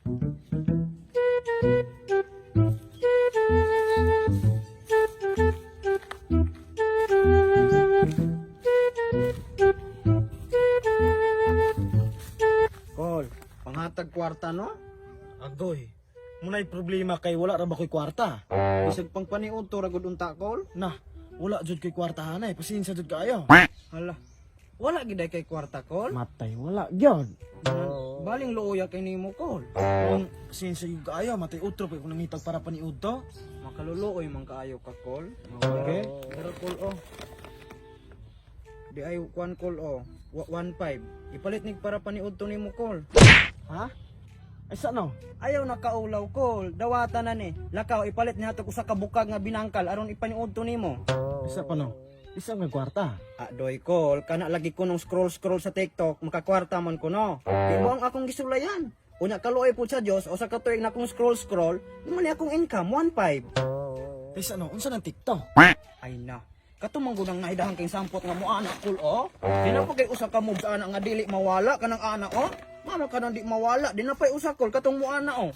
Kol, panghatag kwarta no? Agoy, muna'y problema kay wala ra ba ko'y kwarta? Bisag pang paniud to ragod unta kol. Nah, wala jud ko'y kwarta hanay, pasensya jud kaayo. Hala. Wala giday kay kwarta kol. Matay, wala gyud. Baling luoya kay nimo kol. Kung pasensya jud kaayo, matay utro pa kung nangitag para paniud to. Makaluluoy man kaayo ka kol. Okay. Pero kol oh. Di ay kwan kol oh. 1.5. Ipalit nig para paniud to nimo kol. Ha? Ay no? Ayaw nakaulaw kol. Dawata na ni. Lakaw ipalit ni hatag usa ka bukag nga binangkal aron ipaniud to nimo. Isa pa no? Isa nga kwarta. Doy kol, kana lagi ko nung scroll sa TikTok, makakwarta man ko no. Di mo ang akong gisulayan. Unya kaluoy po sa Dios o sa katuig na akong scroll, di man ni akong income 1.5. Isa no? Unsa nang TikTok? Ay na. Katumang gunang naidahan kay sampot nga mo anak kol oh. Di na pa kay usa ka moves anak nga dili mawala kanang anak oh. Mama ka nang di mawala, di na pa'y usa kol katong mo anak oh.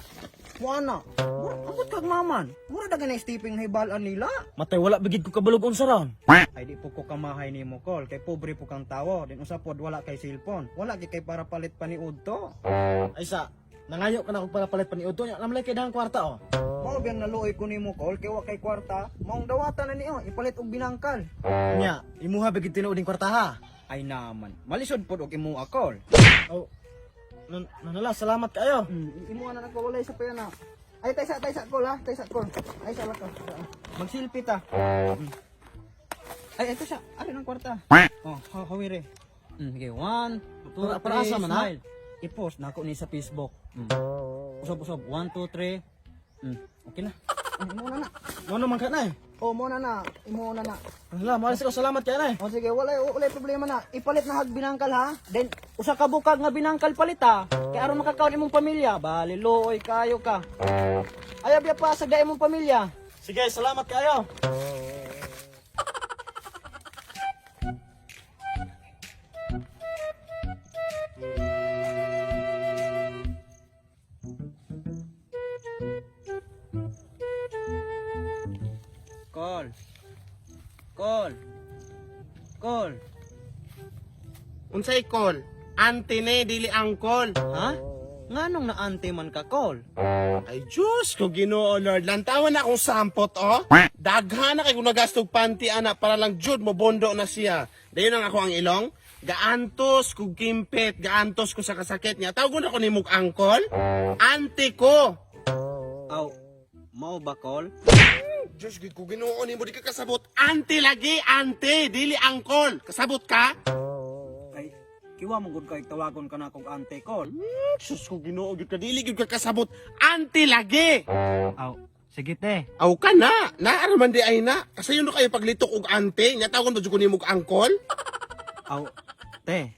Mo anak. Amot kag maman. Mura dagan na stepping hibalan nila. Matay, wala bigid ko kabulog unsa ron. Ay di po ko kamahay nimo kol kay pobre po kang tawo. Din usa pod wala kay cellphone. Wala kay para palit paniud to. Ay sa, nangayo ka na kung para palit paniud to. Namlay kay dahang kwarta oh. Mao biyang naluoy ko nimo kol kay wa kay kwarta. Maong dawatan na niyo ipalit og binangkal. Nya, imuha bigid tinuod ning kwarta ha. Ay naman. Malisod pod og imo kol. Oh. Nanala, salamat kayo. Imo na nagwalay sa pera na. Ay taysa kol ha, taysa kol. Ay sala ka. Magsilpi ta. Ay ito siya. Ari nang kwarta. Oh, hawire. Okay, 1 2 Para asa man, ha? I-post na ako ni sa Facebook. Usab 1 2 3. Okay na. Imo na na. Ano man ka na eh. Oh, mo na na. Imo na na. Hala, malis ko, salamat kaya na eh. O sige, walay problema na. Ipalit na hag binangkal ha. Then usa ka bukag nga binangkal palit ha. Kay aron makakaon imong pamilya. Bali luoy kayo ka. Ayaw biya pa sa imong pamilya. Sige, salamat kayo. Call. Call. Call. Unsay call? Ante ne dili angkol. Ha? Nganong naante man ka call? Ay Diyos ko Ginoo Lord. Lantawan na akong sampot oh. Daghan na kay kung nagastog panty ana para lang jud mo bondo na siya. Dayon ang ako ang ilong. Gaantos kog kimpet, gaantos ko sa kasakit niya. Tawgon ako nimog angkol. Ante ko. Aw, mao ba call? Diyos ko Ginoo nimo di ka kasabot. Ante lagi, ante, dili angkol. Kasabot ka? Ay, kiwa mo gud kay tawagon ka na kog ante call. Diyos ko Ginoo gyud ka dili gyud ka kasabot. Ante lagi. Aw, sige te. Aw ka na, naaraman di ay na. Kasi yun kayo paglitok og ante, nya tawgon ba jud ko nimog angkol? Aw, te.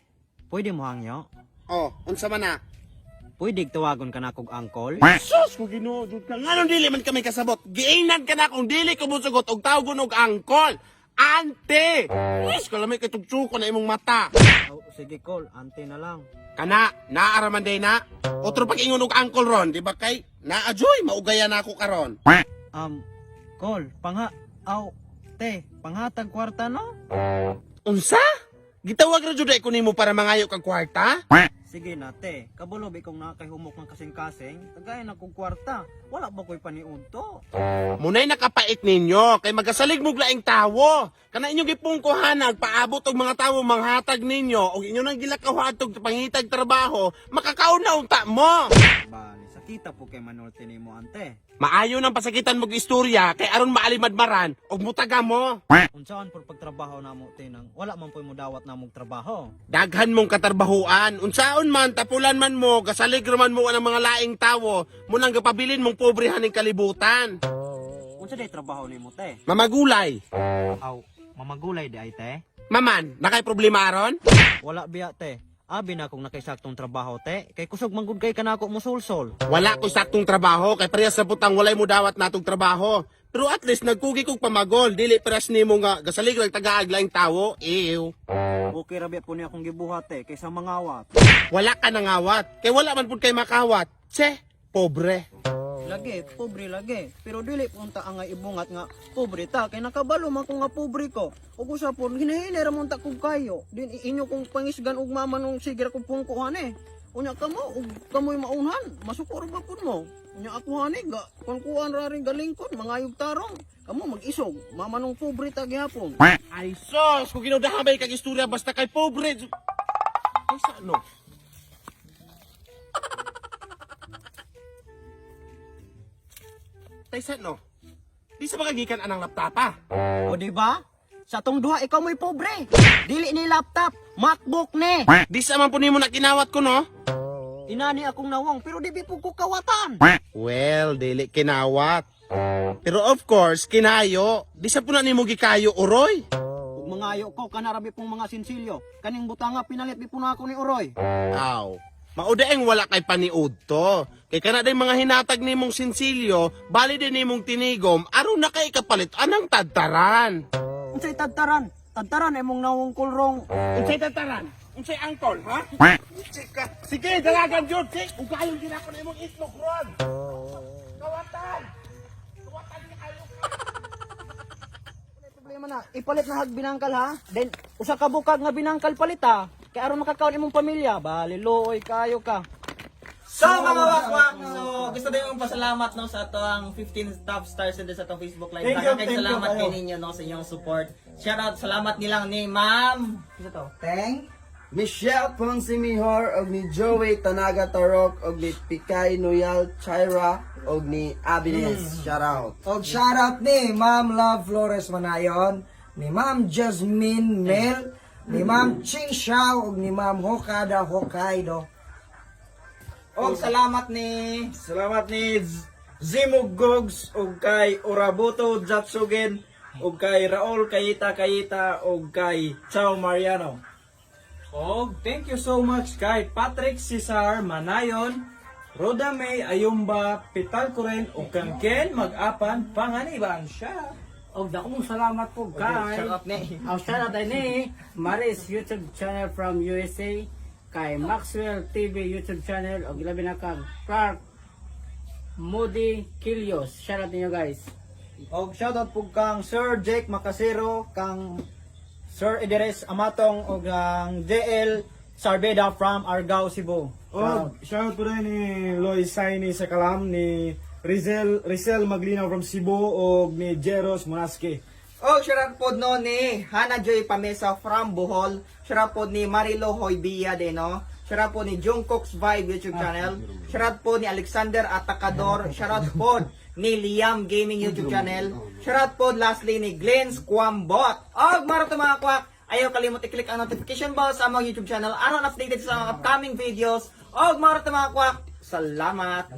Pwede mo hangyo? Oh, unsa man na? Pwede tawagon ka na kog angkol? Sus, kung ginoo jud ka. Nganon dili man kami kasabot. Giingnan ka na kung dili ko musugot og tawgon og angkol. Ante! Yes, kalamay kay tugsuko na imong mata. Aw, sige call, ante na lang. Kana, naaraman day na. Otro pag-ingon og angkol ron, di ba kay? Naajoy, maugayan ako karon. Call, aw, te, panghatag kwarta no? Unsa? Gitawag ra jud ko nimo para mangayo kag kwarta? Sige na te, kabulob ikong nakahumok ng kasing-kasing, kagaya na kong kwarta, wala ba ko'y paniud to? Munay nakapait ninyo, kay magasalig mo laing tawo. Kana inyong gipungkuhan, paabot og mga tawo manghatag ninyo, og inyo nang gilakaw og pangitag trabaho, makakaon na unta mo. Bali, sakita po kay Manolti nimo ante. Maayo nang pasakitan mong istorya, kay aron maalimadmaran, og mutaga mo. Unsaon por pagtrabaho namo tinang, wala man po'y mudawat namong trabaho. Daghan mong katarbahuan, unsaon man, tapulan man mo, gasalig man mo ang mga laing tawo, munang gapabilin mong pobrehan ng kalibutan. Unsa day trabaho nimo te? Mamagulay. Aw, mamagulay di ay te? Maman, nakay problema aron? Wala biya te. Abi na akong nakaisaktong trabaho te, kay kusog manggod kay kanako mo sulsol. Wala ko saktong trabaho, kay parehas sa butang walay mo dawat natong trabaho. Pero at least nagkugi kog pamagol, dili paras nimo nga gasalig lang tagaag laing tawo. Ew. Okay ra biya po niya akong gibuhat te, kaysa mangawat. Wala ka nangawat, kay wala man pud kay makawat. Che, pobre. Lagi, pobre lagi. Pero dili punta ang nga ibungat nga pobre ta. Kay nakabalo man ko nga pobre ko. Ug usa po, hinahili ra man ta kog kayo. Din inyo kong pangisgan ug mama nung sige kong pungkuhan eh. Unya kamo, ug kamoy maunhan. Masukor ba pud mo? Unya ako hani, ga, kuan ra rin galingkod, mangayog tarong. Kamo mag-isog, mama nung pobre ta gihapon. Ay sos, kung ginudahamay kag istorya basta kay pobre. Ay sa ano? Tay sa no? Di sa magagikan anang laptapa. O di ba? Sa tong duha ikaw mo'y pobre. Dili ni laptop, MacBook ni. Di sa man po nimo na kinawat ko no? Inani akong nawong pero di bipug ko kawatan. Well, dili kinawat. Pero of course, kinayo. Di sa po na nimo gikayo uroy. Ug mangayo ko kanarabi pong mga sinsilyo. Kaning butanga pinalit bipuna ako ni Uroy. Aw. Maudaeng wala kay paniud to. Kay kana day mga hinatag nimong sinsilyo, bali din nimong tinigom, aron na kay kapalit anang tadtaran. Unsay tadtaran? Tadtaran ay mong nawong kulrong. Unsay tadtaran? Unsay angkol, ha? Sige, dalagan jud, sige. Ugayon din ako nimong itlog ron. Kawatan. Kawatan ni kayo. Problema na, ipalit na hag binangkal ha. Then usa ka bukag nga binangkal palit ha. Kay aron makakaon imong pamilya, bali looy kayo ka. So mga wakwak, so gusto din mong pasalamat no sa atong 15 top stars din sa atong Facebook live. Thank you, salamat kay ninyo no sa inyong support. Shout out, salamat nilang ni Ma'am. Ano to? Michelle Ponce Mihor og ni Joey Tanaga Tarok og ni Pikay Noyal Chaira og ni Abines. Shout out. Og shoutout ni Ma'am Love Flores Manayon, ni Ma'am Jasmine Mel, ni Ma'am Ching Xiao, og ni Ma'am Hokada Hokkaido. Og salamat ni Zimog Gogs ug kay Urabuto Jatsugen ug kay Raul Kayita ug kay Chao Mariano. Og thank you so much kay Patrick Cesar Manayon, Roda May Ayumba, Pital Kuren ug kang Ken Mag-apan panganiban siya. Og dakong salamat po kay shout out ni ang shoutout ay ni Maris YouTube channel from USA, kay Maxwell TV YouTube channel, og ilabi na kang Clark Moody Kilios. Shoutout ninyo guys. Og shoutout po kang Sir Jake Macasero, kang Sir Idris Amatong ug ang JL Sarbeda from Argao, Cebu. Og shoutout po rin ni Loy Saini sa Kalam, ni Rizel Maglinaw from Cebu og ni Jeros Monaski. Og shoutout po no ni Hana Joy Pamesa from Bohol. Shoutout po ni Marilo Hoybia din no. Shoutout po ni Jungkook's Vibe YouTube channel. Shoutout po ni Alexander Atacador. Shoutout po ni Liam Gaming YouTube channel. Shoutout po lastly ni Glenn Squambot. Og maro to mga kwak, ayaw kalimut i-click ang notification bell sa among YouTube channel aron updated sa mga upcoming videos. Og maro to mga kwak, salamat.